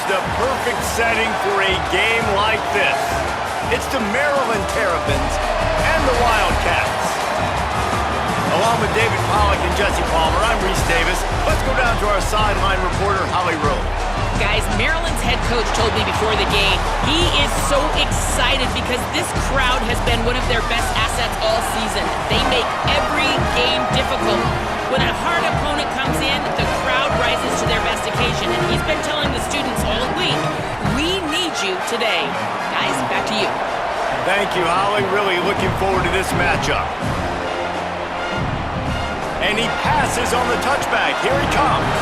the perfect setting for a game like this. It's the Maryland Terrapins and the Wildcats. Along with David Pollack and Jesse Palmer, I'm Reese Davis. Let's go down to our sideline reporter, Holly Rowe. Guys, Maryland's head coach told me before the game he is so excited because this crowd has been one of their best assets all season. They make every game difficult. When a hard opponent comes in, the crowd rises to their best occasion, and he's been telling the students all week, we need you today. Guys, back to you. Thank you, Holly. Really looking forward to this matchup. And he passes on the touchback. Here he comes.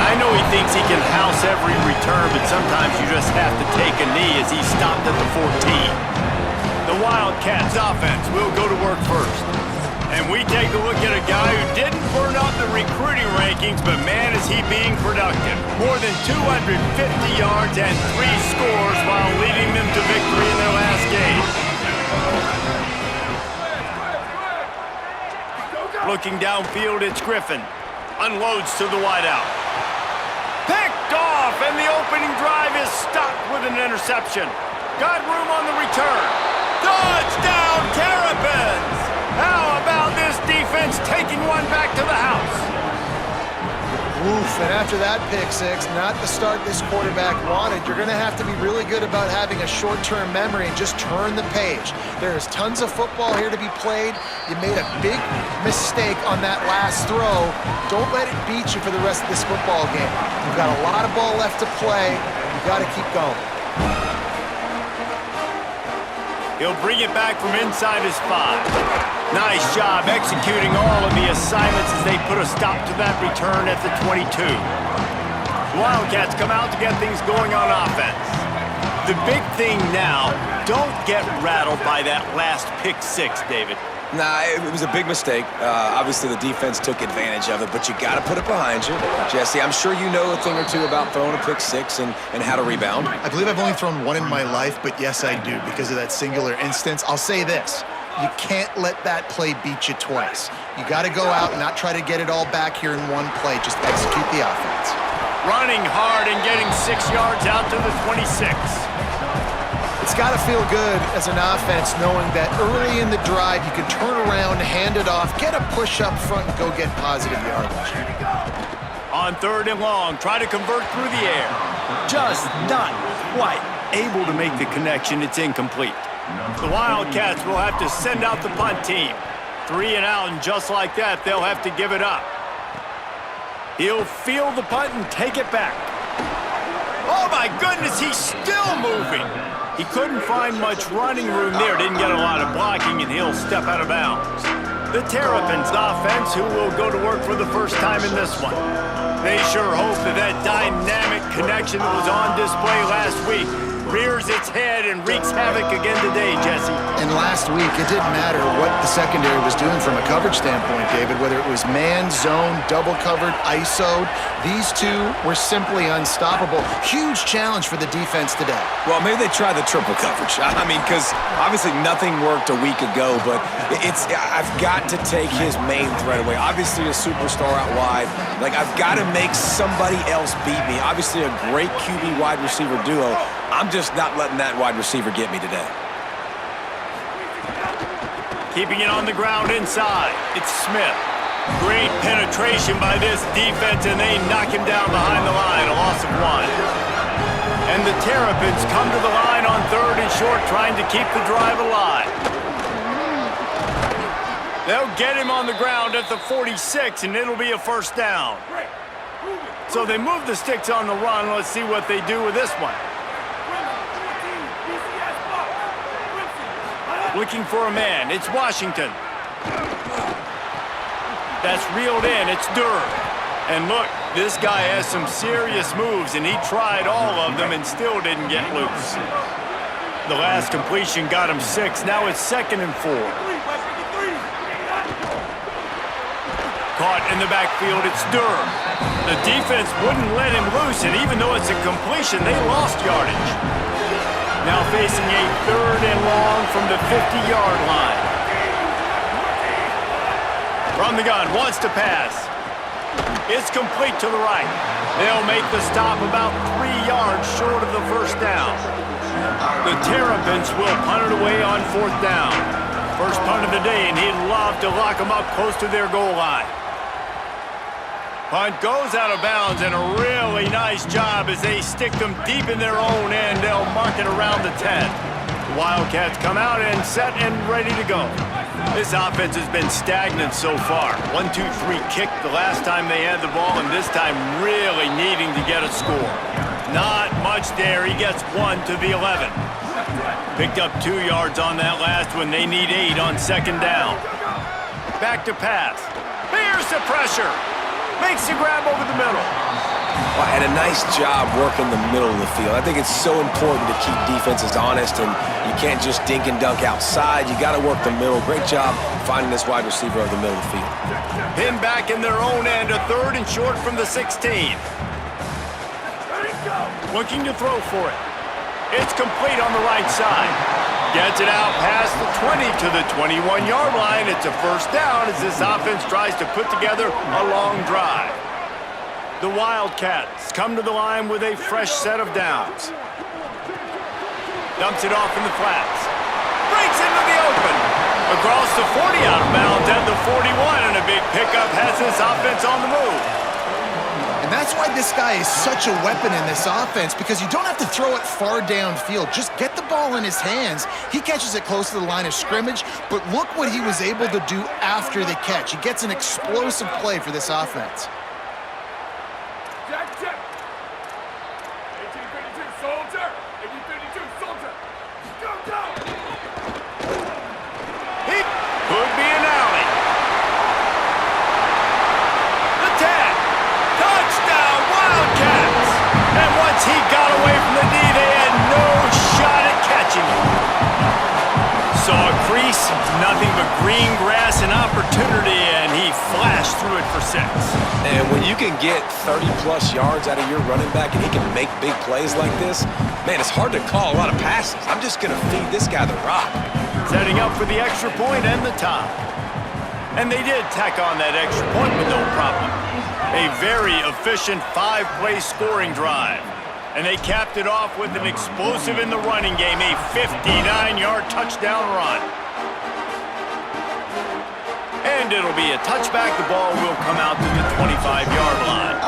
I know he thinks he can house every return, but sometimes you just have to take a knee as he stopped at the 14. The Wildcats offense will go to work first. And we take a look at a guy who didn't burn up the recruiting rankings, but man, is he being productive. More than 250 yards and 3 scores while leading them to victory in their last game. Looking downfield, it's Griffin. Unloads to the wideout. Picked off, and the opening drive is stopped with an interception. Got room on the return. Touchdown, Terrapins! How about this defense taking one back to the house? Oof, and after that pick six, not the start this quarterback wanted. You're going to have to be really good about having a short-term memory and just turn the page. There is tons of football here to be played. You made a big mistake on that last throw. Don't let it beat you for the rest of this football game. You've got a lot of ball left to play. You've got to keep going. He'll bring it back from inside his 5. Nice job executing all of the assignments as they put a stop to that return at the 22. The Wildcats come out to get things going on offense. The big thing now, don't get rattled by that last pick 6, David. Nah, it was a big mistake. Obviously, the defense took advantage of it, but you got to put it behind you. Jesse, I'm sure you know a thing or two about throwing a pick 6 and how to rebound. I believe I've only thrown one in my life, but yes, I do because of that singular instance. I'll say this. You can't let that play beat you twice. You got to go out and not try to get it all back here in one play. Just execute the offense. Running hard and getting 6 yards out to the 26. It's got to feel good as an offense knowing that early in the drive you can turn around, hand it off, get a push up front, and go get positive yardage. On 3rd and long, try to convert through the air. Just not quite able to make the connection. It's incomplete. The Wildcats will have to send out the punt team. 3 and out, and just like that, they'll have to give it up. He'll field the punt and take it back. Oh my goodness, he's still moving. He couldn't find much running room there, didn't get a lot of blocking, and he'll step out of bounds. The Terrapins offense, who will go to work for the first time in this one. They sure hope that dynamic connection that was on display last week rears its head and wreaks havoc again today, Jesse. And last week, it didn't matter what the secondary was doing from a coverage standpoint, David, whether it was man, zone, double covered, ISO'd. These two were simply unstoppable. Huge challenge for the defense today. Well, maybe they try the triple coverage. I mean, because obviously nothing worked a week ago, but I've got to take his main threat away. Obviously a superstar out wide. Like, I've got to make somebody else beat me. Obviously a great QB wide receiver duo. I'm just not letting that wide receiver get me today. Keeping it on the ground inside. It's Smith. Great penetration by this defense, and they knock him down behind the line. A loss of 1. And the Terrapins come to the line on 3rd and short, trying to keep the drive alive. They'll get him on the ground at the 46, and it'll be a first down. So they move the sticks on the run. Let's see what they do with this one. Looking for a man. It's Washington. That's reeled in. It's Durham. And look, this guy has some serious moves, and he tried all of them and still didn't get loose. The last completion got him 6. Now it's 2nd and 4. Caught in the backfield. It's Durham. The defense wouldn't let him loose, and even though it's a completion, they lost yardage. Now facing a 3rd and long from the 50-yard line. From the gun, wants to pass. It's complete to the right. They'll make the stop about 3 yards short of the first down. The Terrapins will punt it away on 4th down. First punt of the day, and he'd love to lock them up close to their goal line. Punt goes out of bounds, and a really nice job as they stick them deep in their own end. They'll mark it around the 10. The Wildcats come out and set and ready to go. This offense has been stagnant so far. 1-2-3 kick the last time they had the ball, and this time really needing to get a score. Not much there. He gets 1 to the 11. Picked up 2 yards on that last one. They need 8 on 2nd down. Back to pass. Here's the pressure. Makes the grab over the middle. Well, and a nice job working the middle of the field. I think it's so important to keep defenses honest, and you can't just dink and dunk outside. You got to work the middle. Great job finding this wide receiver over the middle of the field. Pinned back in their own end, a 3rd and short from the 16. Looking to throw for it. It's complete on the right side. Gets it out past the 20 to the 21-yard line. It's a first down as this offense tries to put together a long drive. The Wildcats come to the line with a fresh set of downs. Dumps it off in the flats. Breaks into the open. Across the 40 out of bounds at the 41, and a big pickup has this offense on the move. And that's why this guy is such a weapon in this offense, because you don't have to throw it far downfield. Just get the ball in his hands. He catches it close to the line of scrimmage, but look what he was able to do after the catch. He gets an explosive play for this offense. Check. 1852 soldier. 1852 soldier. Go. He could be an alley. The 10. Touchdown, Wildcats. And once he got away from the knee, they had no shot at catching him. Saw a crease, nothing but green grass and opportunity, and he flashed through it for 6. And when you can get 30-plus yards out of your running back and he can make big plays like this, man, it's hard to call a lot of passes. I'm just going to feed this guy the rock. Setting up for the extra point and the top. And they did tack on that extra point with no problem. A very efficient 5-play scoring drive. And they capped it off with an explosive in the running game, a 59-yard touchdown run. And it'll be a touchback. The ball will come out to the 25-yard line.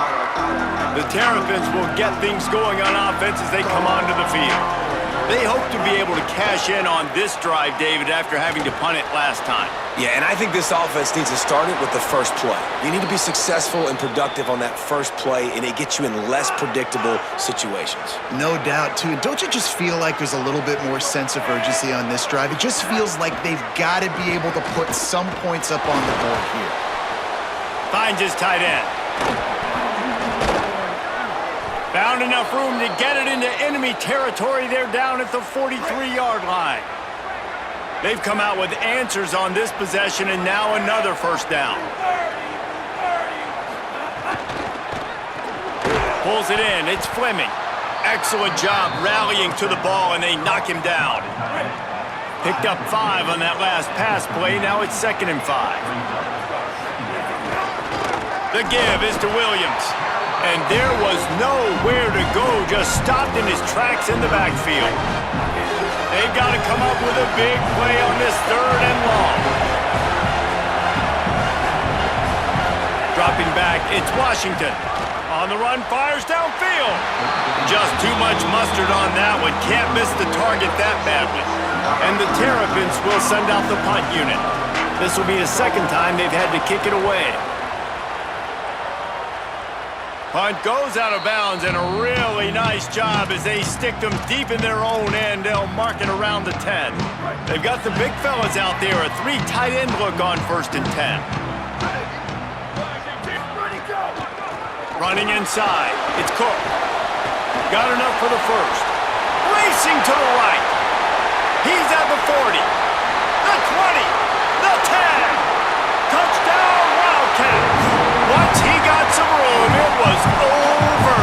The Terrapins will get things going on offense as they come onto the field. They hope to be able to cash in on this drive, David, after having to punt it last time. Yeah, and I think this offense needs to start it with the first play. You need to be successful and productive on that first play, and it gets you in less predictable situations. No doubt, too. Don't you just feel like there's a little bit more sense of urgency on this drive? It just feels like they've got to be able to put some points up on the board here. Finds his tight end. Found enough room to get it into enemy territory. They're down at the 43-yard line. They've come out with answers on this possession, and now another first down. Pulls it in. It's Fleming. Excellent job rallying to the ball, and they knock him down. Picked up 5 on that last pass play. Now it's 2nd and 5. The give is to Williams. And there was nowhere to go, just stopped in his tracks in the backfield. They've got to come up with a big play on this 3rd and long. Dropping back, it's Washington. On the run, fires downfield. Just too much mustard on that one. Can't miss the target that badly. And the Terrapins will send out the punt unit. This will be the 2nd time they've had to kick it away. Punt goes out of bounds, and a really nice job as they stick them deep in their own end. They'll mark it around the 10. They've got the big fellas out there, a 3 tight end look on 1st and 10. Running inside, it's Cook. Got enough for the first. Racing to the right. He's at the 40, the 20, the 10. Touchdown, Wildcats. Once he got some room, it was over.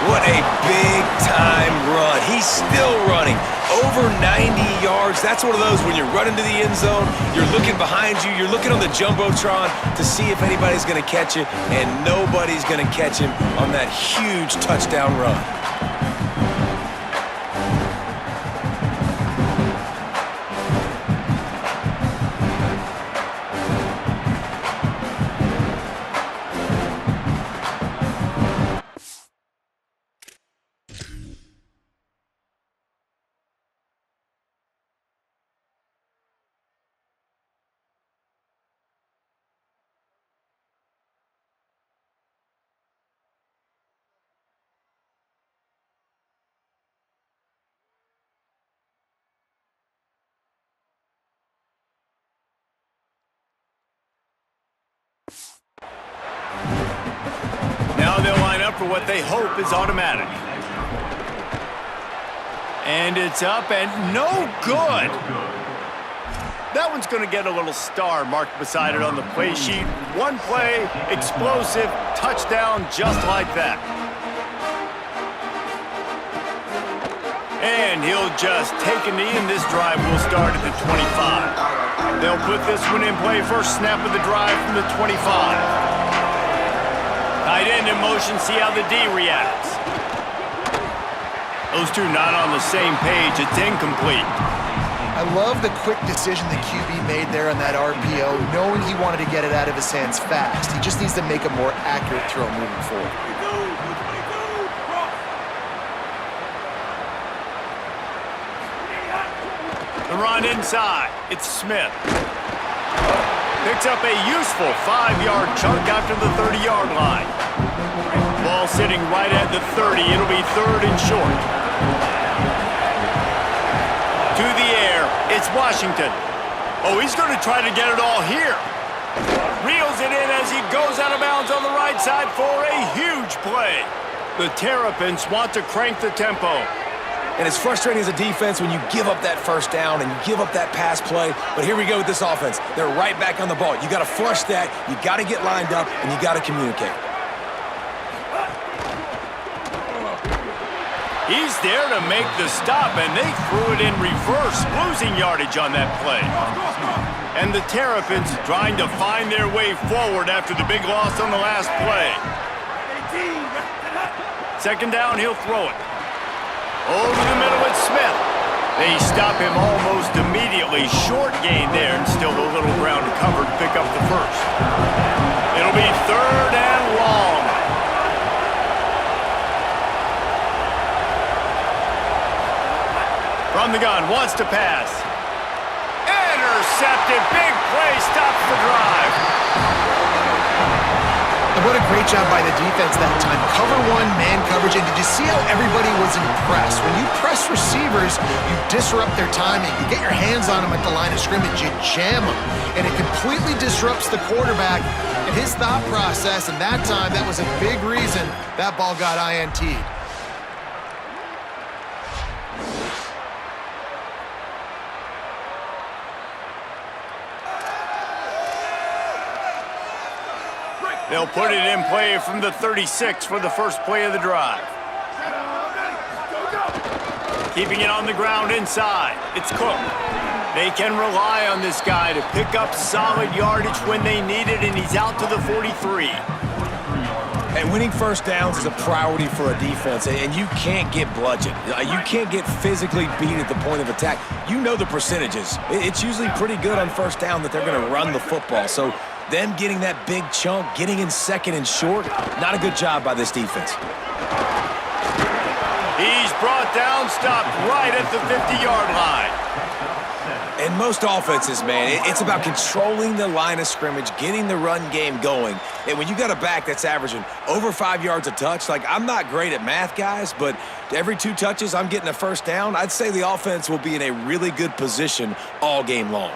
What a big-time run. He's still running. Over 90 yards. That's one of those when you're running to the end zone, you're looking behind you, you're looking on the Jumbotron to see if anybody's going to catch it, and nobody's going to catch him on that huge touchdown run. Now they'll line up for what they hope is automatic. And it's up and no good. That one's going to get a little star marked beside it on the play sheet. One play, explosive, touchdown just like that. And he'll just take a knee, and this drive will start at the 25. They'll put this one in play, first snap of the drive from the 25. Tight end in motion, see how the D reacts. Those two not on the same page. It's incomplete. I love the quick decision the QB made there on that RPO, knowing he wanted to get it out of his hands fast. He just needs to make a more accurate throw moving forward. The run inside. It's Smith. Picks up a useful 5-yard chunk after the 30-yard line. Ball sitting right at the 30. It'll be third and short. To the air, it's Washington. Oh, he's going to try to get it all here. Reels it in as he goes out of bounds on the right side for a huge play. The Terrapins want to crank the tempo. And it's frustrating as a defense when you give up that first down and you give up that pass play. But here we go with this offense. They're right back on the ball. You got to flush that. You got to get lined up, and you got to communicate. He's there to make the stop, and they threw it in reverse, losing yardage on that play. And the Terrapins trying to find their way forward after the big loss on the last play. Second down, he'll throw it. Over the middle, it's Smith. They stop him almost immediately. Short gain there, and still a little ground to cover to pick up the first. It'll be third and long. From the gun, wants to pass. Intercepted, big play, stops the drive. And what a great job by the defense that time. Cover one, man coverage, and did you see how everybody was impressed? When you press receivers, you disrupt their timing. You get your hands on them at the line of scrimmage, you jam them, and it completely disrupts the quarterback and his thought process, and that time, that was a big reason that ball got INT'd. They'll put it in play from the 36 for the first play of the drive. Keeping it on the ground inside. It's Cook. They can rely on this guy to pick up solid yardage when they need it, and he's out to the 43. And winning first downs is a priority for a defense, and you can't get bludgeoned. You can't get physically beat at the point of attack. You know the percentages. It's usually pretty good on first down that they're going to run the football. So them getting that big chunk, getting in second and short, not a good job by this defense. He's brought down, stopped right at the 50-yard line. And most offenses, man, it's about controlling the line of scrimmage, getting the run game going. And when you got a back that's averaging over 5 yards a touch, like, I'm not great at math, guys, but every 2 touches I'm getting a first down, I'd say the offense will be in a really good position all game long.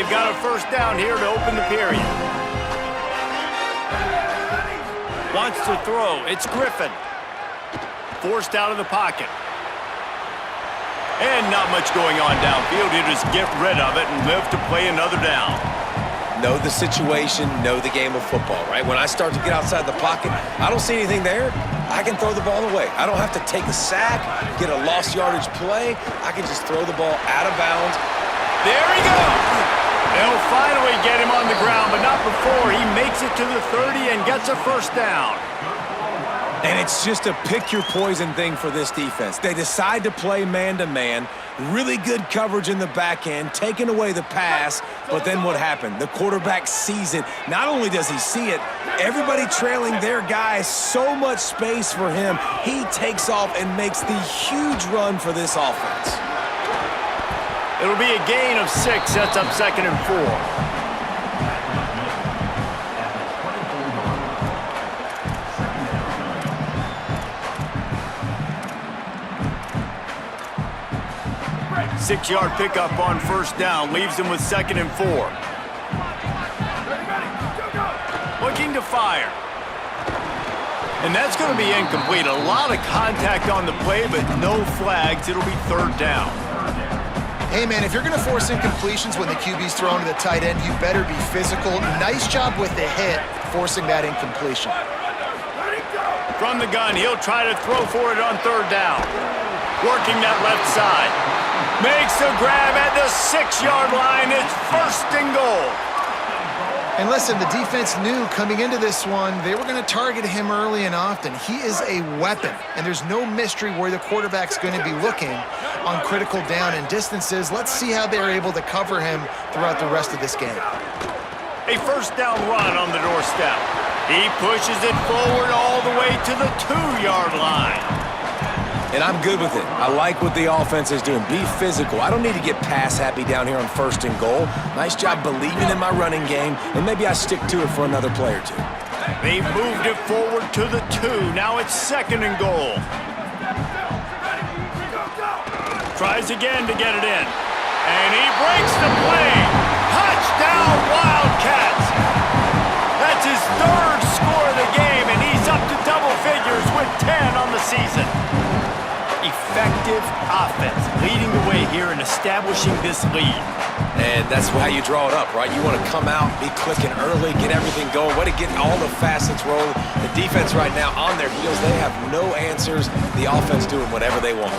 They've got a first down here to open the period. Wants to throw. It's Griffin. Forced out of the pocket. And not much going on downfield. You just get rid of it and live to play another down. Know the situation, know the game of football, right? When I start to get outside the pocket, I don't see anything there, I can throw the ball away. I don't have to take a sack, get a lost yardage play. I can just throw the ball out of bounds. There he goes! They'll finally get him on the ground, but not before he makes it to the 30 and gets a first down. And it's just a pick-your-poison thing for this defense. They decide to play man-to-man, really good coverage in the back end, taking away the pass, but then what happened? The quarterback sees it. Not only does he see it, everybody trailing their guy, so much space for him. He takes off and makes the huge run for this offense. It'll be a gain of 6, sets up 2nd and 4. Six-yard pickup on first down, leaves him with 2nd and 4. Looking to fire. And that's going to be incomplete. A lot of contact on the play, but no flags. It'll be 3rd down. Hey, man, if you're going to force incompletions when the QB's thrown to the tight end, you better be physical. Nice job with the hit, forcing that incompletion. From the gun, he'll try to throw for it on 3rd down. Working that left side. Makes the grab at the 6-yard line. It's 1st and goal. And listen, the defense knew coming into this one, they were going to target him early and often. He is a weapon, and there's no mystery where the quarterback's going to be looking on critical down and distances. Let's see how they're able to cover him throughout the rest of this game. A first down run on the doorstep. He pushes it forward all the way to the 2-yard line. And I'm good with it. I like what the offense is doing. Be physical. I don't need to get pass-happy down here on 1st and goal. Nice job believing in my running game, and maybe I stick to it for another play or 2. They've moved it forward to the 2. Now it's 2nd and goal. Tries again to get it in. And he breaks the play. Touchdown, Wildcats! That's his 3rd score of the game, and he's up to double figures with 10 on the season. Effective offense leading the way here and establishing this lead. And that's how you draw it up, right? You want to come out, be clicking early, get everything going, way to get all the facets rolling. The defense right now on their heels, they have no answers. The offense doing whatever they want.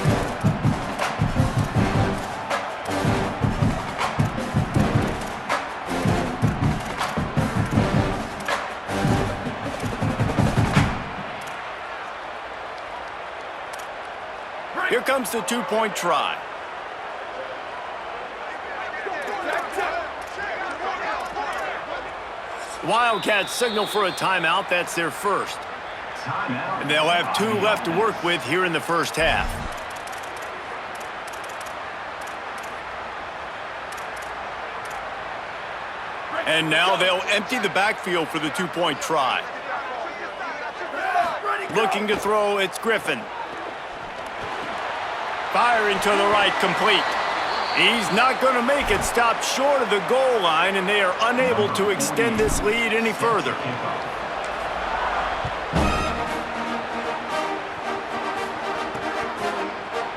Here comes the 2-point try. Wildcats signal for a timeout. That's their first. And they'll have 2 left to work with here in the first half. And now they'll empty the backfield for the 2-point try. Looking to throw, it's Griffin. Firing to the right, complete. He's not going to make it, stopped short of the goal line, and they are unable to extend this lead any further.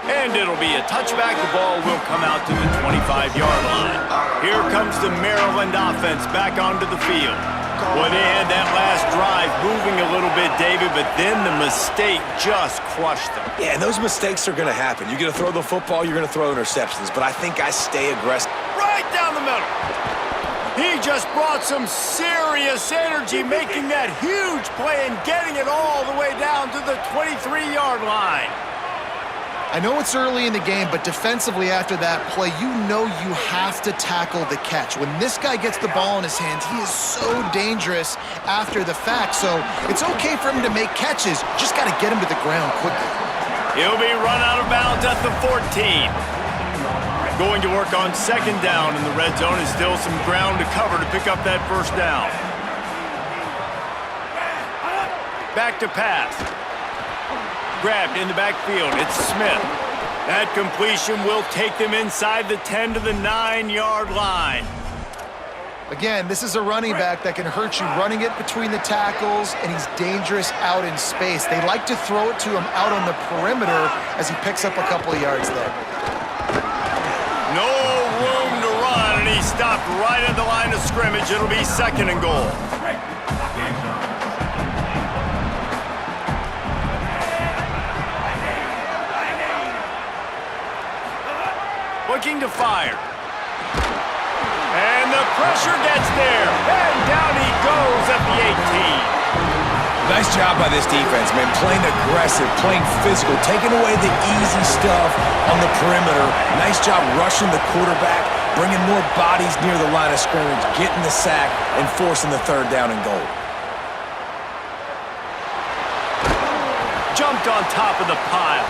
And it'll be a touchback. The ball will come out to the 25-yard line. Here comes the Maryland offense back onto the field. Well, they had that last drive moving a little bit, David, but then the mistake just crushed them. Yeah, and those mistakes are going to happen. You're going to throw the football, you're going to throw interceptions, but I think I stay aggressive. Right down the middle. He just brought some serious energy, making that huge play and getting it all the way down to the 23-yard line. I know it's early in the game, but defensively after that play, you know you have to tackle the catch. When this guy gets the ball in his hands, he is so dangerous after the fact. So it's okay for him to make catches. Just got to get him to the ground quickly. He'll be run out of bounds at the 14. Going to work on 2nd down in the red zone, and still some ground to cover to pick up that first down. Back to pass. Grabbed in the backfield. It's Smith. That completion will take them inside the 10 to the 9-yard line. Again, this is a running back that can hurt you running it between the tackles, and he's dangerous out in space. They like to throw it to him out on the perimeter as he picks up a couple of yards there. No room to run, and he stopped right at the line of scrimmage. It'll be 2nd and goal. Looking to fire. And the pressure gets there. And down he goes at the 18. Nice job by this defense, man. Playing aggressive, playing physical, taking away the easy stuff on the perimeter. Nice job rushing the quarterback, bringing more bodies near the line of scrimmage, getting the sack, and forcing the 3rd down and goal. Jumped on top of the pile.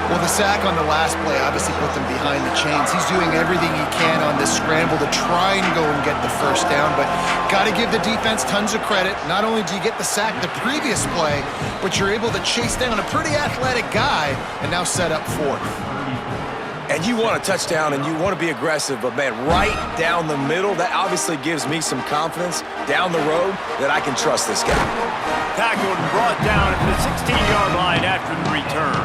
Well, the sack on the last play obviously put them behind the chains. He's doing everything he can on this scramble to try and go and get the 1st down, but got to give the defense tons of credit. Not only do you get the sack the previous play, but you're able to chase down a pretty athletic guy and now set up 4th. And you want a touchdown and you want to be aggressive, but man, right down the middle, that obviously gives me some confidence down the road that I can trust this guy. Tackled and brought down at the 16-yard line after the return.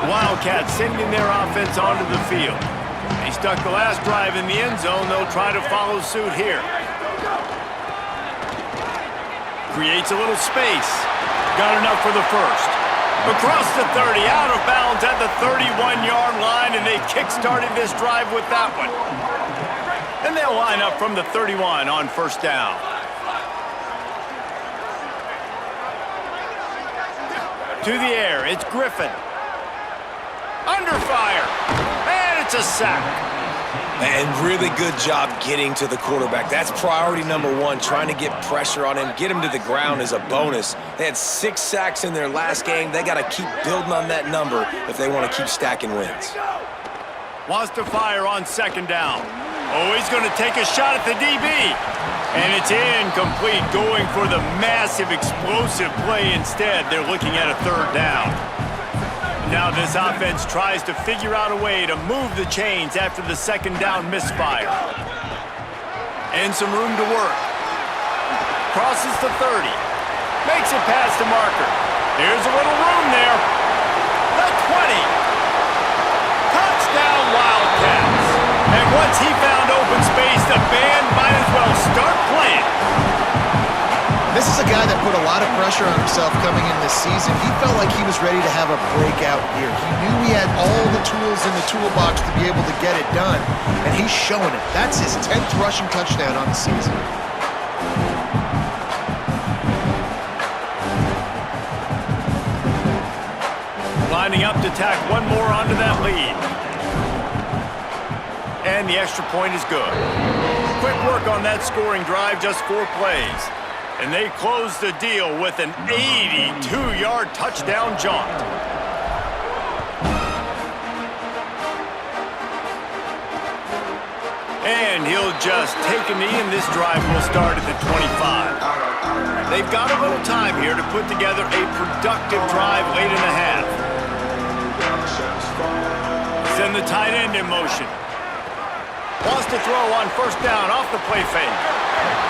Wildcats sending their offense onto the field. They stuck the last drive in the end zone. They'll try to follow suit here. Creates a little space. Got enough for the 1st. Across the 30, out of bounds at the 31-yard line, and they kick-started this drive with that one. And they'll line up from the 31 on 1st down. To the air, it's Griffin. Under fire, and it's a sack. And really good job getting to the quarterback. That's priority number 1, trying to get pressure on him, get him to the ground is a bonus. They had 6 sacks in their last game. They got to keep building on that number if they want to keep stacking wins. Wants to fire on 2nd down. Oh, he's going to take a shot at the DB. And it's incomplete, going for the massive explosive play instead. They're looking at a 3rd down. Now this offense tries to figure out a way to move the chains after the 2nd down misfire. And some room to work. Crosses the 30. Makes it past the marker. There's a little room there. The 20. Touchdown Wildcats. And once he found open space, the band might as well start playing. This is a guy that put a lot of pressure on himself coming in this season. He felt like he was ready to have a breakout year. He knew he had all the tools in the toolbox to be able to get it done, and he's showing it. That's his 10th rushing touchdown on the season. Lining up to tack one more onto that lead. And the extra point is good. Quick work on that scoring drive, just 4 plays. And they close the deal with an 82-yard touchdown jaunt. And he'll just take a knee, and this drive will start at the 25. They've got a little time here to put together a productive drive late in the half. Send the tight end in motion. Wants to throw on 1st down off the play fake.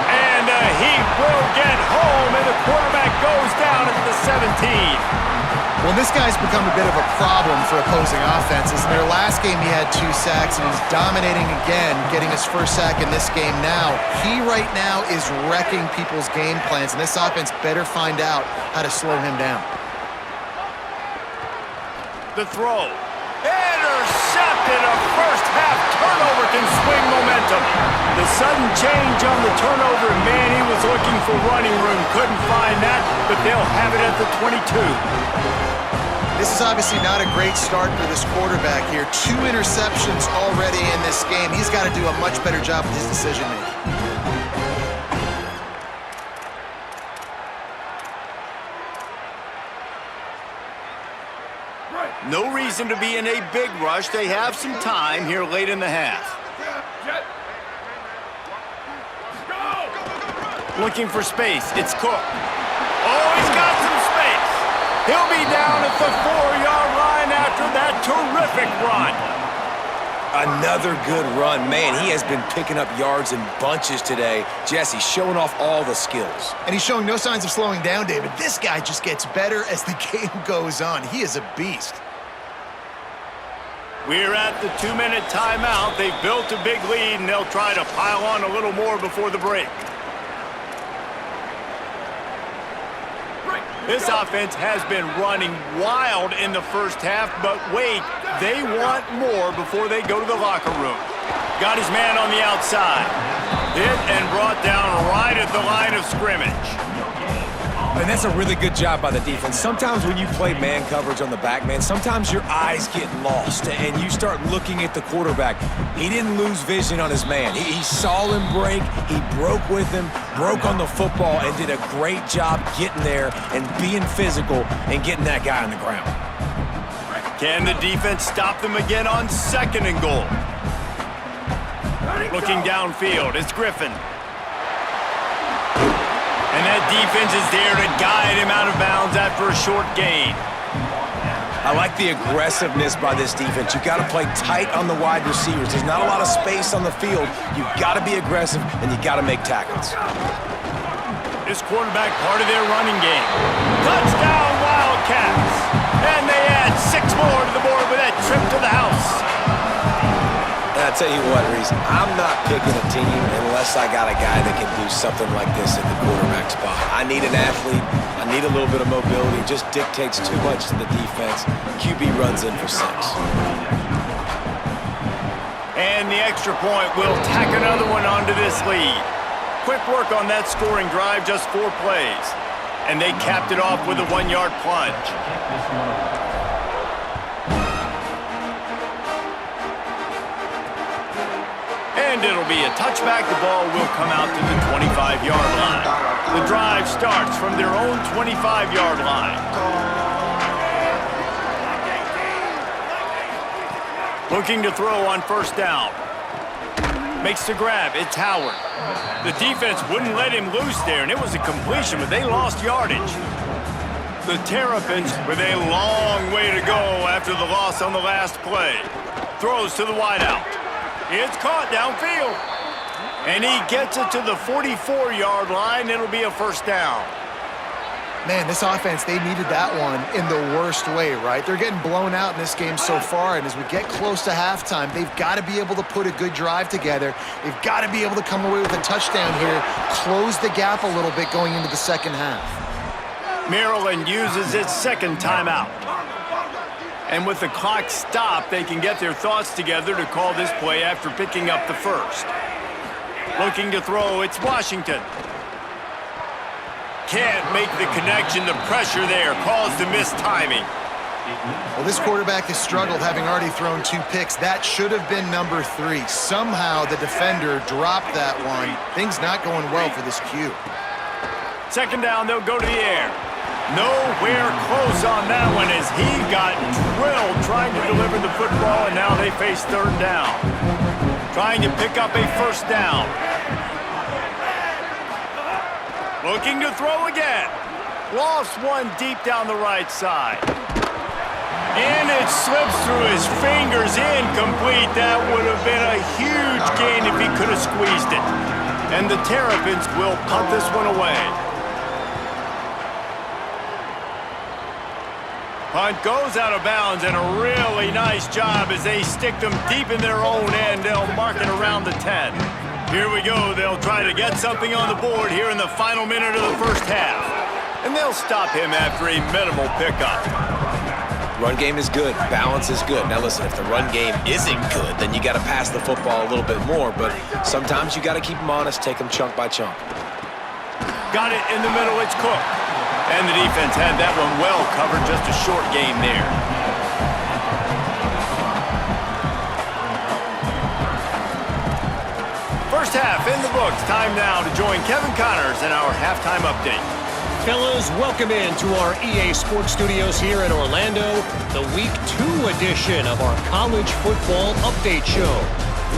And he will get home, and the quarterback goes down at the 17. Well, this guy's become a bit of a problem for opposing offenses. In their last game, he had 2 sacks, and he's dominating again, getting his 1st sack in this game now. He right now is wrecking people's game plans, and this offense better find out how to slow him down. The throw. Intercepted. A first-half turnover can swing momentum. The sudden change on the turnover, man, he was looking for running room. Couldn't find that, but they'll have it at the 22. This is obviously not a great start for this quarterback here. 2 interceptions already in this game. He's got to do a much better job with his decision-making. No reason to be in a big rush. They have some time here late in the half. Looking for space. It's Cook. Oh, he's got some space. He'll be down at the 4-yard line after that terrific run. Another good run. Man, he has been picking up yards in bunches today. Jesse showing off all the skills. And he's showing no signs of slowing down, David. This guy just gets better as the game goes on. He is a beast. We're at the 2-minute timeout. They've built a big lead, and they'll try to pile on a little more before the break. This offense has been running wild in the first half, but wait, they want more before they go to the locker room. Got his man on the outside. Hit and brought down right at the line of scrimmage. And that's a really good job by the defense. Sometimes when you play man coverage on the back, man, sometimes your eyes get lost and you start looking at the quarterback. He didn't lose vision on his man. He saw him break, he broke with him, broke on the football, and did a great job getting there and being physical and getting that guy on the ground. Can the defense stop them again on 2nd and goal? Looking downfield, it's Griffin. And that defense is there to guide him out of bounds after a short gain. I like the aggressiveness by this defense. You got to play tight on the wide receivers. There's not a lot of space on the field. You've got to be aggressive, and you got to make tackles. This quarterback part of their running game. Touchdown, Wildcats! And they add 6 more to the board with that trip to the house. And I tell you what, Reese, I'm not picking a team unless I got a guy that can do something like this at the quarterback spot. I need an athlete. I need a little bit of mobility. It just dictates too much to the defense. QB runs in for 6. And the extra point will tack another one onto this lead. Quick work on that scoring drive, just 4 plays. And they capped it off with a 1-yard plunge. And it'll be a touchback. The ball will come out to the 25-yard line. The drive starts from their own 25-yard line. Looking to throw on 1st down. Makes the grab. It's Howard. The defense wouldn't let him loose there, and it was a completion, but they lost yardage. The Terrapins with a long way to go after the loss on the last play. Throws to the wideout. It's caught downfield. And he gets it to the 44-yard line. It'll be a 1st down. Man, this offense, they needed that one in the worst way, right? They're getting blown out in this game so far, and as we get close to halftime, they've got to be able to put a good drive together. They've got to be able to come away with a touchdown here, close the gap a little bit going into the 2nd half. Maryland uses its 2nd timeout. And with the clock stopped, they can get their thoughts together to call this play after picking up the 1st. Looking to throw, it's Washington. Can't make the connection. The pressure there caused the mistiming. Well, this quarterback has struggled, having already thrown 2 picks. That should have been number 3. Somehow the defender dropped that one. Things not going well for this Q. 2nd down, they'll go to the air. Nowhere close on that one as he got drilled trying to deliver the football, and now they face 3rd down. Trying to pick up a 1st down. Looking to throw again. Lost one deep down the right side. And it slips through his fingers, incomplete. That would have been a huge gain if he could have squeezed it. And the Terrapins will punt this one away. Punt goes out of bounds, and a really nice job as they stick them deep in their own end. They'll mark it around the 10. Here we go. They'll try to get something on the board here in the final minute of the 1st half. And they'll stop him after a minimal pickup. Run game is good. Balance is good. Now listen, if the run game isn't good, then you got to pass the football a little bit more. But sometimes you got to keep them honest, take them chunk by chunk. Got it in the middle. It's Cook. And the defense had that one well covered. Just a short gain there. First half in the books. Time now to join Kevin Connors in our halftime update. Fellas, welcome in to our EA Sports Studios here in Orlando, the Week 2 edition of our College Football Update Show.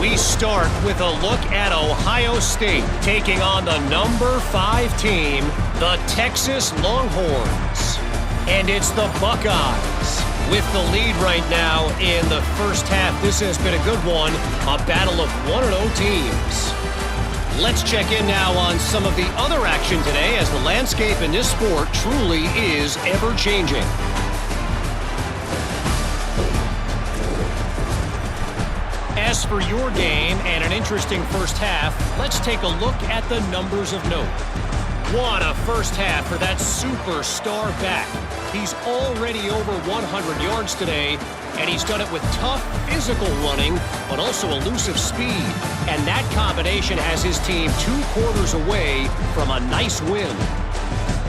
We start with a look at Ohio State taking on the number 5 team, the Texas Longhorns. And it's the Buckeyes With the lead right now in the first half, this has been a good one, a battle of 1-0 teams. Let's check in now on some of the other action today as the landscape in this sport truly is ever-changing. As for your game and an interesting first half, let's take a look at the numbers of note. What a first half for that superstar back. He's already over 100 yards today, and he's done it with tough physical running, but also elusive speed. And that combination has his team 2 quarters away from a nice win.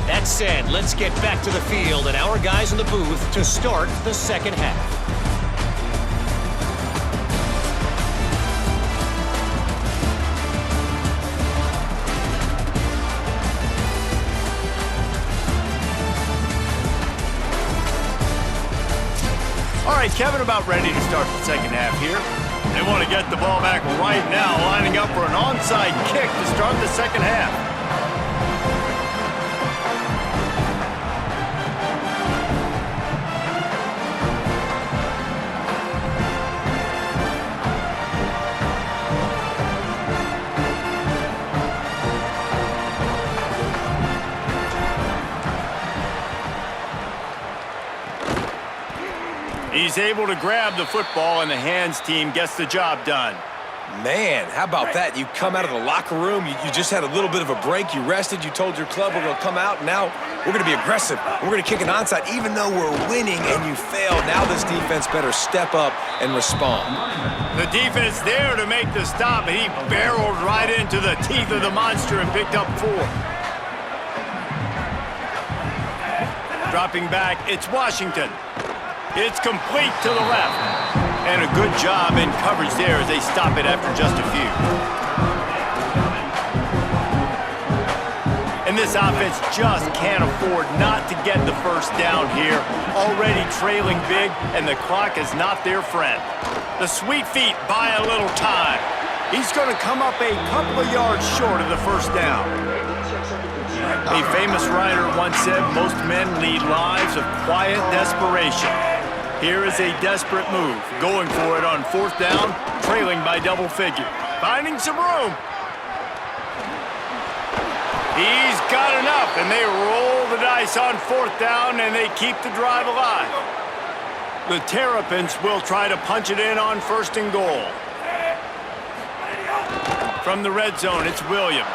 That said, let's get back to the field and our guys in the booth to start the second half. All right, Kevin, about ready to start the second half here. They want to get the ball back right now, lining up for an onside kick to start the second half. He's able to grab the football, and the hands team gets the job done. Man, how about that? You come out of the locker room, you just had a little bit of a break, you rested, you told your club we're going to come out, and now we're going to be aggressive. We're going to kick an onside, even though we're winning and you failed. Now this defense better step up and respond. The defense there to make the stop, and he barreled right into the teeth of the monster and picked up 4. Dropping back, it's Washington. It's complete to the left. And a good job in coverage there as they stop it after just a few. And this offense just can't afford not to get the first down here. Already trailing big, and the clock is not their friend. The sweet feet buy a little time. He's going to come up a couple of yards short of the first down. A famous writer once said, most men lead lives of quiet desperation. Here is a desperate move, going for it on 4th down, trailing by double figure. Finding some room. He's got enough, and they roll the dice on 4th down, and they keep the drive alive. The Terrapins will try to punch it in on 1st and goal. From the red zone, it's Williams.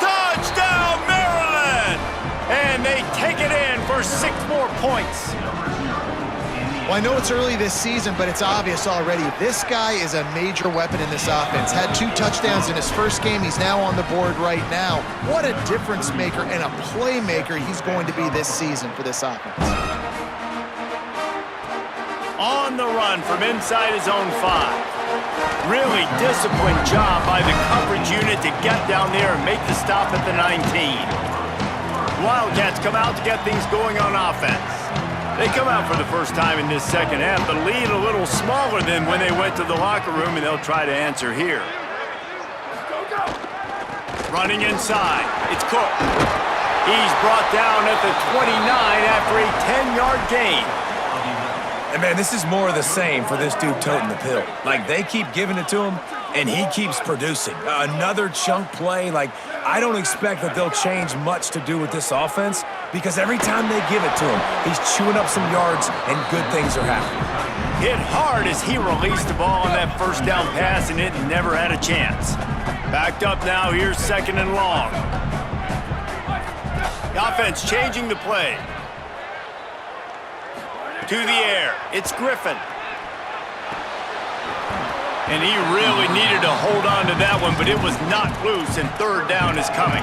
Touchdown, Maryland! And they take it in for 6 more points. Well, I know it's early this season, but it's obvious already. This guy is a major weapon in this offense. Had 2 touchdowns in his first game. He's now on the board right now. What a difference maker and a playmaker he's going to be this season for this offense. On the run from inside his own 5. Really disciplined job by the coverage unit to get down there and make the stop at the 19. Wildcats come out to get things going on offense. They come out for the first time in this second half. The lead a little smaller than when they went to the locker room, and they'll try to answer here. Running inside, it's Cook. He's brought down at the 29 after a 10-yard gain. And man, this is more of the same for this dude toting the pill. Like, they keep giving it to him, and he keeps producing. Another chunk play. Like, I don't expect that they'll change much to do with this offense, because every time they give it to him, he's chewing up some yards, and good things are happening. Hit hard as he released the ball on that first down pass, and it never had a chance. Backed up now, here's 2nd and long. The offense changing the play. To the air, it's Griffin. And he really needed to hold on to that one, but it was not loose, and 3rd down is coming.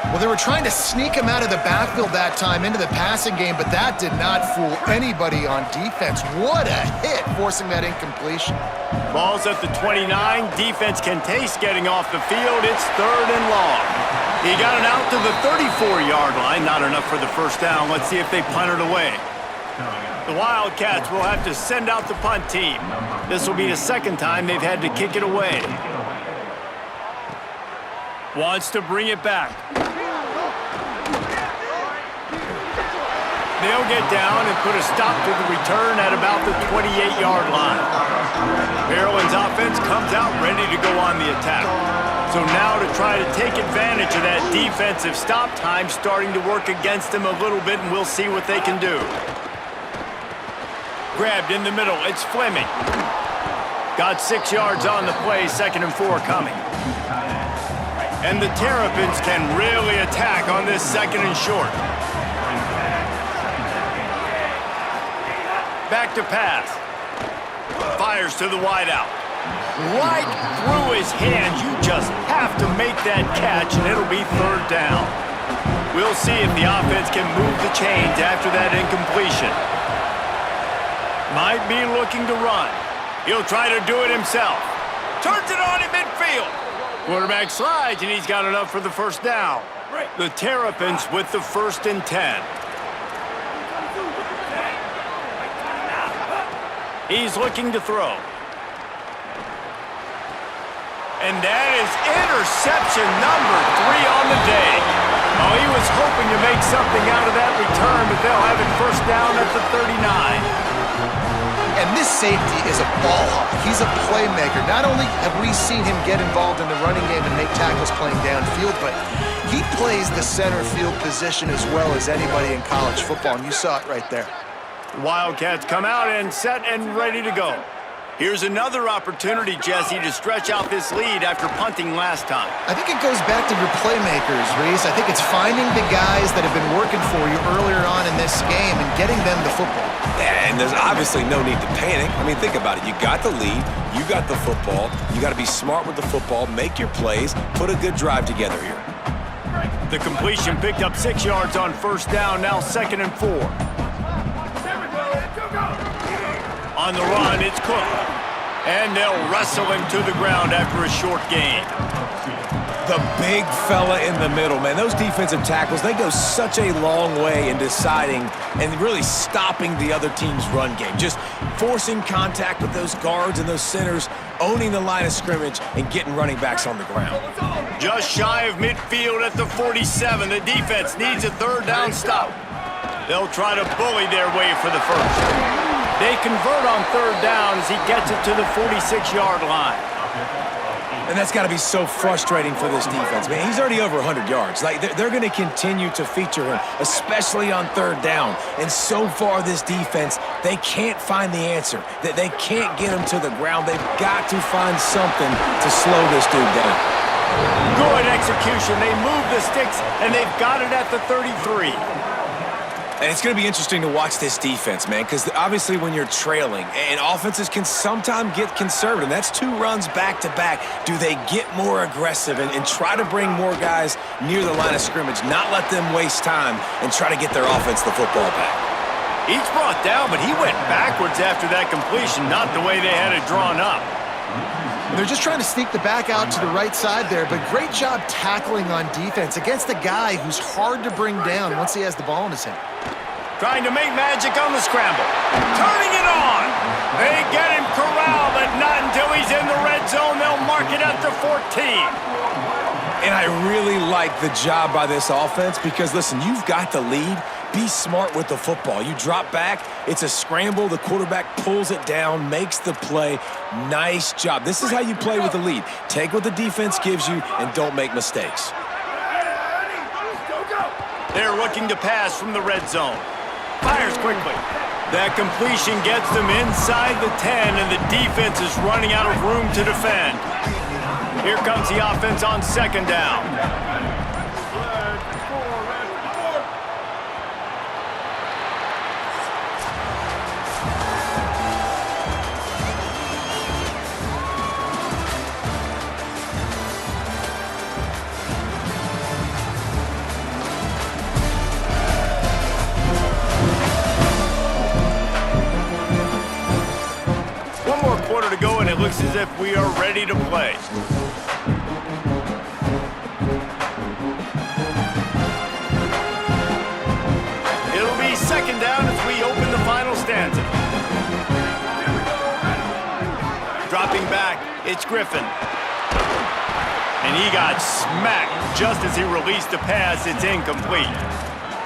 Well, they were trying to sneak him out of the backfield that time into the passing game, but that did not fool anybody on defense. What a hit, forcing that incompletion. Ball's at the 29. Defense can taste getting off the field. It's 3rd and long. He got it out to the 34-yard line. Not enough for the first down. Let's see if they punt it away. The Wildcats will have to send out the punt team. This will be the 2nd time they've had to kick it away. Wants to bring it back. they'll get down and put a stop to the return at about the 28-yard line. Maryland's offense comes out ready to go on the attack. So now to try to take advantage of that defensive stop time starting to work against them a little bit, and we'll see what they can do. Grabbed in the middle, it's Fleming. Got 6 yards on the play, 2nd and 4 coming. And the Terrapins can really attack on this 2nd and short. Back to pass. Fires to the wideout. Right through his hands. You just have to make that catch, and it'll be 3rd down. We'll see if the offense can move the chains after that incompletion. Might be looking to run. He'll try to do it himself. Turns it on in midfield. Quarterback slides, and he's got enough for the 1st down. The Terrapins with the 1st and 10. He's looking to throw. And that is interception number 3 on the day. Oh, he was hoping to make something out of that return, but they'll have it 1st down at the 39. And this safety is a ball hawk. He's a playmaker. Not only have we seen him get involved in the running game and make tackles playing downfield, but he plays the center field position as well as anybody in college football, and you saw it right there. The Wildcats come out and set and ready to go. Here's another opportunity, Jesse, to stretch out this lead after punting last time. I think it goes back to your playmakers, Reese. I think it's finding the guys that have been working for you earlier on in this game and getting them the football. Yeah, and there's obviously no need to panic. I mean, think about it. You got the lead. You got the football. You got to be smart with the football, make your plays, put a good drive together here. The completion picked up 6 yards on 1st down, now 2nd and 4. On the run, it's Cook. And they'll wrestle him to the ground after a short gain. The big fella in the middle, man. Those defensive tackles, they go such a long way in deciding and really stopping the other team's run game. Just forcing contact with those guards and those centers, owning the line of scrimmage, and getting running backs on the ground. Just shy of midfield at the 47. The defense needs a 3rd down stop. They'll try to bully their way for the 1st. They convert on 3rd down as he gets it to the 46-yard line. And that's got to be so frustrating for this defense, man. He's already over 100 yards. Like, they're going to continue to feature him, especially on 3rd down. And so far, this defense, they can't find the answer. They can't get him to the ground. They've got to find something to slow this dude down. Good execution. They move the sticks, and they've got it at the 33. And it's going to be interesting to watch this defense, man, because obviously when you're trailing, and offenses can sometimes get conservative. That's 2 runs back-to-back. Do they get more aggressive and try to bring more guys near the line of scrimmage, not let them waste time, and try to get their offense the football back? He's brought down, but he went backwards after that completion, not the way they had it drawn up. They're just trying to sneak the back out to the right side there, but great job tackling on defense against a guy who's hard to bring down once he has the ball in his hand. Trying to make magic on the scramble. Turning it on. They get him corralled, but not until he's in the red zone. They'll mark it at the 14. And I really like the job by this offense because, listen, you've got the lead. Be smart with the football. You drop back, it's a scramble. The quarterback pulls it down, makes the play. Nice job. This is how you play with the lead. Take what the defense gives you and don't make mistakes. They're looking to pass from the red zone. Fires quickly. That completion gets them inside the 10, and the defense is running out of room to defend. Here comes the offense on 2nd down. Quarter to go, and it looks as if we are ready to play. It'll be 2nd down as we open the final stanza. Dropping back, it's Griffin. And he got smacked just as he released the pass. It's incomplete.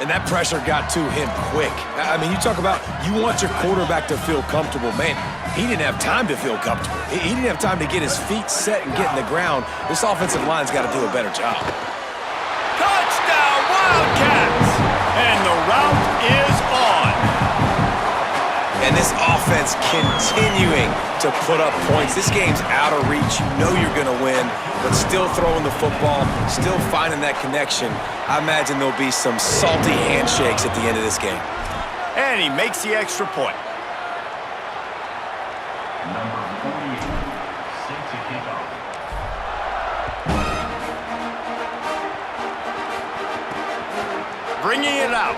And that pressure got to him quick. I mean, you talk about you want your quarterback to feel comfortable. Man, he didn't have time to feel comfortable. He didn't have time to get his feet set and get in the ground. This offensive line's got to do a better job. Touchdown, Wildcats! And the route is on. And this offense continuing to put up points. This game's out of reach. You know you're going to win, but still throwing the football, still finding that connection. I imagine there'll be some salty handshakes at the end of this game. And he makes the extra point. Number 48, set to kick off. Bringing it out.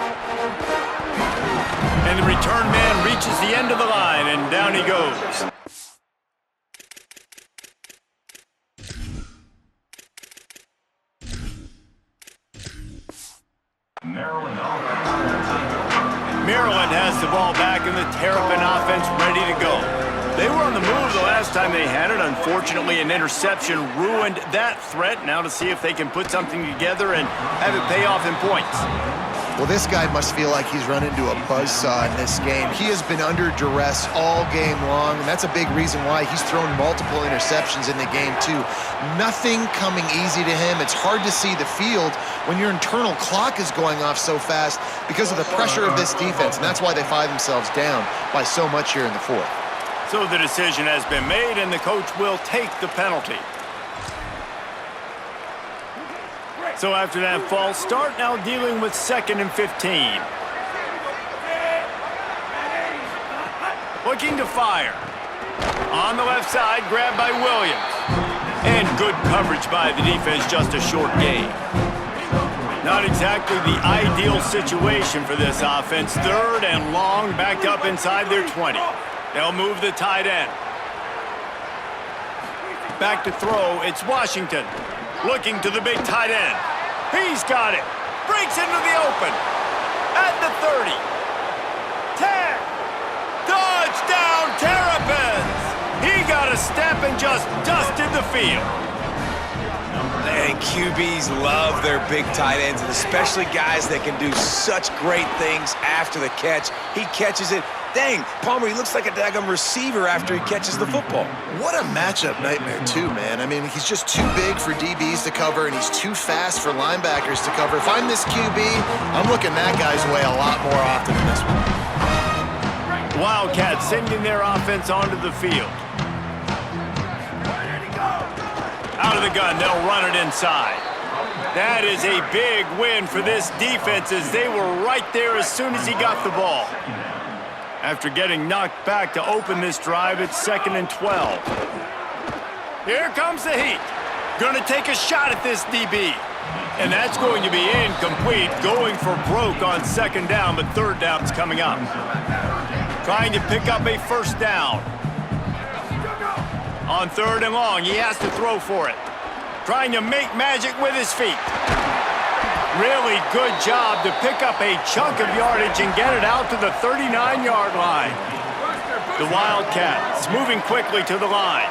And the return man reaches the end of the line, and down he goes. Maryland has the ball back, and the Terrapin offense ready to go. They were on the move the last time they had it. Unfortunately, an interception ruined that threat. Now to see if they can put something together and have it pay off in points. Well, this guy must feel like he's run into a buzzsaw in this game. He has been under duress all game long, and that's a big reason why he's thrown multiple interceptions in the game, too. Nothing coming easy to him. It's hard to see the field when your internal clock is going off so fast because of the pressure of this defense, and that's why they find themselves down by so much here in the fourth. So the decision has been made, and the coach will take the penalty. So after that false start, now dealing with 2nd and 15. Looking to fire. On the left side, grabbed by Williams. And good coverage by the defense, just a short gain. Not exactly the ideal situation for this offense. 3rd and long, backed up inside their 20. They'll move the tight end. Back to throw, it's Washington. Looking to the big tight end. He's got it. Breaks into the open. At the 30. 10. Touchdown, Terrapins! He got a step and just dusted the field. And QBs love their big tight ends, and especially guys that can do such great things after the catch. He catches it. Dang, Palmer, he looks like a daggum receiver after he catches the football. What a matchup nightmare, too, man. I mean, he's just too big for DBs to cover, and he's too fast for linebackers to cover. If I'm this QB, I'm looking that guy's way a lot more often than this one. Wildcats sending their offense onto the field. Out of the gun, they'll run it inside. That is a big win for this defense, as they were right there as soon as he got the ball. After getting knocked back to open this drive, it's 2nd and 12. Here comes the heat. Gonna take a shot at this DB. And that's going to be incomplete, going for broke on 2nd down, but 3rd down's coming up. Trying to pick up a 1st down. On 3rd and long, he has to throw for it. Trying to make magic with his feet. Really good job to pick up a chunk of yardage and get it out to the 39-yard line. The Wildcats moving quickly to the line.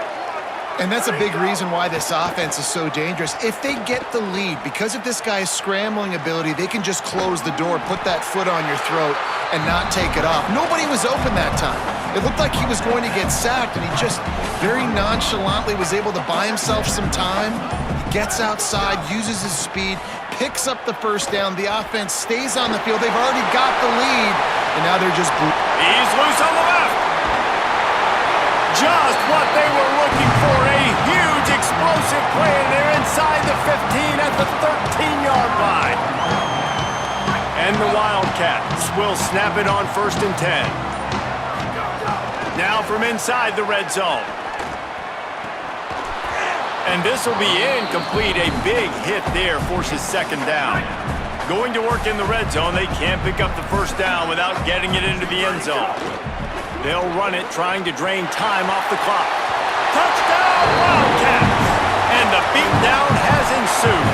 And that's a big reason why this offense is so dangerous. If they get the lead, because of this guy's scrambling ability, they can just close the door, put that foot on your throat, and not take it off. Nobody was open that time. It looked like he was going to get sacked, and he just very nonchalantly was able to buy himself some time. He gets outside, uses his speed, picks up the 1st down. The offense stays on the field. They've already got the lead, and now they're just... He's loose on the left. Just what they were looking for, a huge explosive play, and they're inside the 15 at the 13-yard line. And the Wildcats will snap it on 1st and 10. Now from inside the red zone. And this will be incomplete. A big hit there forces 2nd down. Going to work in the red zone, they can't pick up the 1st down without getting it into the end zone. They'll run it, trying to drain time off the clock. Touchdown, Wildcats! And the beatdown has ensued.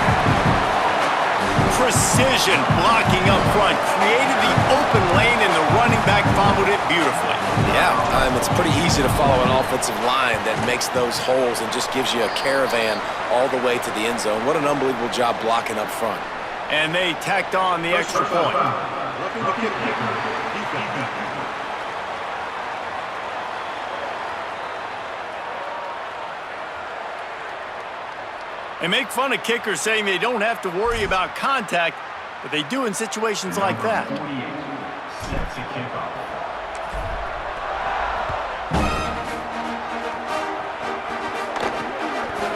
Precision blocking up front created the open lane, and the running back followed it beautifully. Yeah, it's pretty easy to follow an offensive line that makes those holes and just gives you a caravan all the way to the end zone. What an unbelievable job blocking up front. And they tacked on the extra point. Roughing the kicker. Defense. They make fun of kickers saying they don't have to worry about contact, but they do in situations like that. 48. Set to kick off.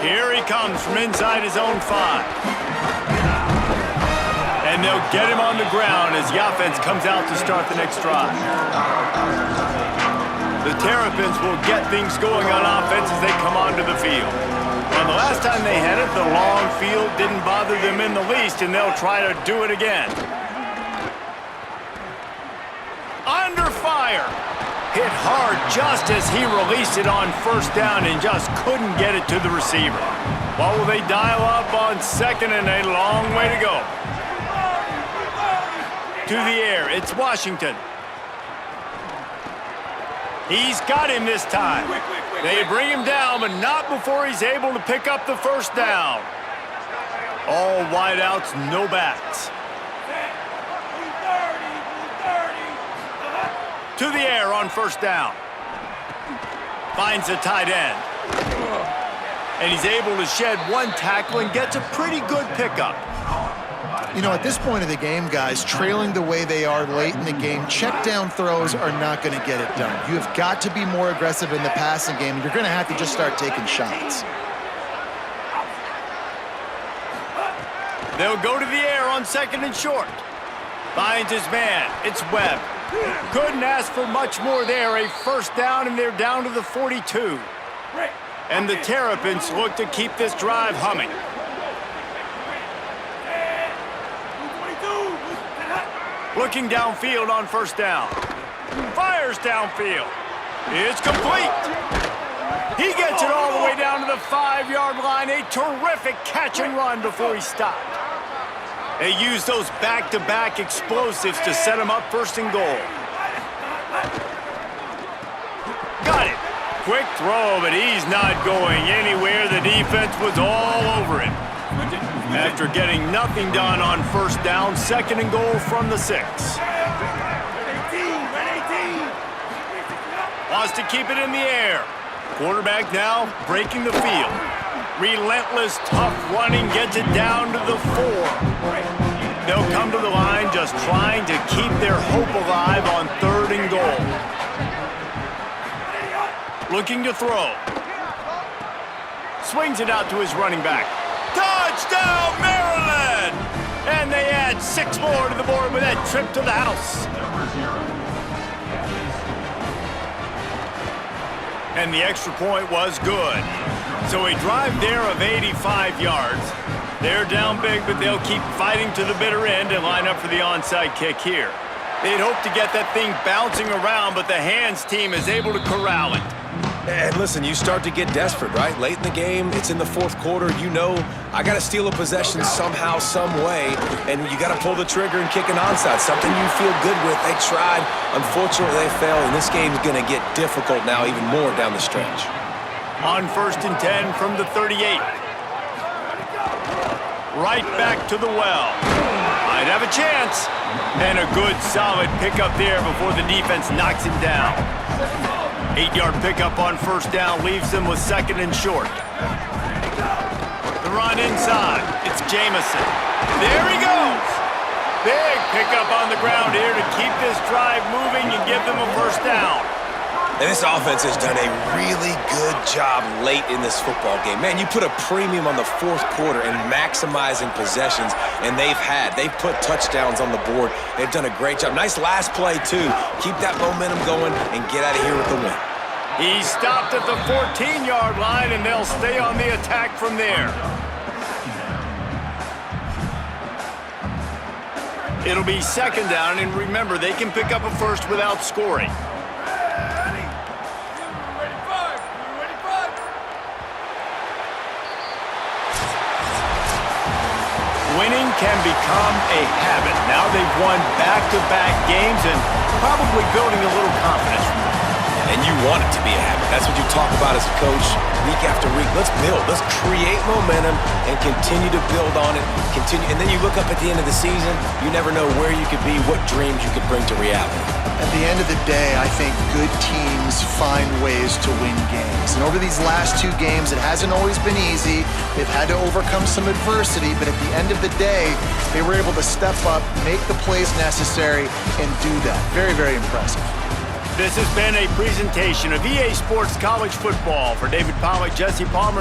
Here he comes from inside his own 5. And they'll get him on the ground as the offense comes out to start the next drive. The Terrapins will get things going on offense as they come onto the field. Well, the last time they had it, the long field didn't bother them in the least, and they'll try to do it again. Under fire. Hit hard just as he released it on first down and just couldn't get it to the receiver. What will they dial up on second, and a long way to go. To the air, it's Washington. He's got him this time. They bring him down, but not before he's able to pick up the first down. All wideouts, no backs. To the air on first down. Finds the tight end. And he's able to shed one tackle and gets a pretty good pickup. You know, at this point of the game, guys, trailing the way they are late in the game, check down throws are not going to get it done. You have got to be more aggressive in the passing game. You're going to have to just start taking shots. They'll go to the air on second and short. Finds his man. It's Webb. Couldn't ask for much more there. A first down, and they're down to the 42. And the Terrapins look to keep this drive humming. Looking downfield on first down. Fires downfield. It's complete. He gets it all the way down to the 5-yard line. A terrific catch and run before he stopped. They use those back-to-back explosives to set him up first and goal. Got it. Quick throw, but he's not going anywhere. The defense was all over him. After getting nothing done on first down, second and goal from the 6. Wants to keep it in the air. Quarterback now breaking the field. Relentless, tough running, gets it down to the 4. They'll come to the line just trying to keep their hope alive on third and goal. Looking to throw. Swings it out to his running back. Touchdown, Maryland! And they add 6 more to the board with that trip to the house. And the extra point was good. So a drive there of 85 yards. They're down big, but they'll keep fighting to the bitter end and line up for the onside kick here. They'd hope to get that thing bouncing around, but the hands team is able to corral it. And listen, you start to get desperate, right? Late in the game, it's in the fourth quarter. You know, I got to steal a possession somehow, some way, and you got to pull the trigger and kick an onside, something you feel good with. They tried. Unfortunately, they failed, and this game's going to get difficult now even more down the stretch. On first and 10 from the 38. Right back to the well. Might have a chance. And a good, solid pickup there before the defense knocks him down. 8-yard pickup on first down leaves them with second and short. The run inside. It's Jamison. There he goes. Big pickup on the ground here to keep this drive moving and give them a first down. And this offense has done a really good job late in this football game. Man, you put a premium on the fourth quarter and maximizing possessions, and they've put touchdowns on the board. They've done a great job. Nice last play, too. Keep that momentum going and get out of here with the win. He stopped at the 14-yard line, and they'll stay on the attack from there. It'll be second down, and remember, they can pick up a first without scoring. Winning can become a habit. Now they've won back-to-back games and probably building a little confidence. and you want it to be a habit. That's what you talk about as a coach week after week. Let's build. Let's create momentum and continue to build on it. And then you look up at the end of the season, you never know where you could be, what dreams you could bring to reality. At the end of the day, I think good teams find ways to win games. And over these last 2 games, it hasn't always been easy. They've had to overcome some adversity, but at the end of the day, they were able to step up, make the plays necessary, and do that. Very, very impressive. This has been a presentation of EA Sports College Football. For David Pollack, Jesse Palmer,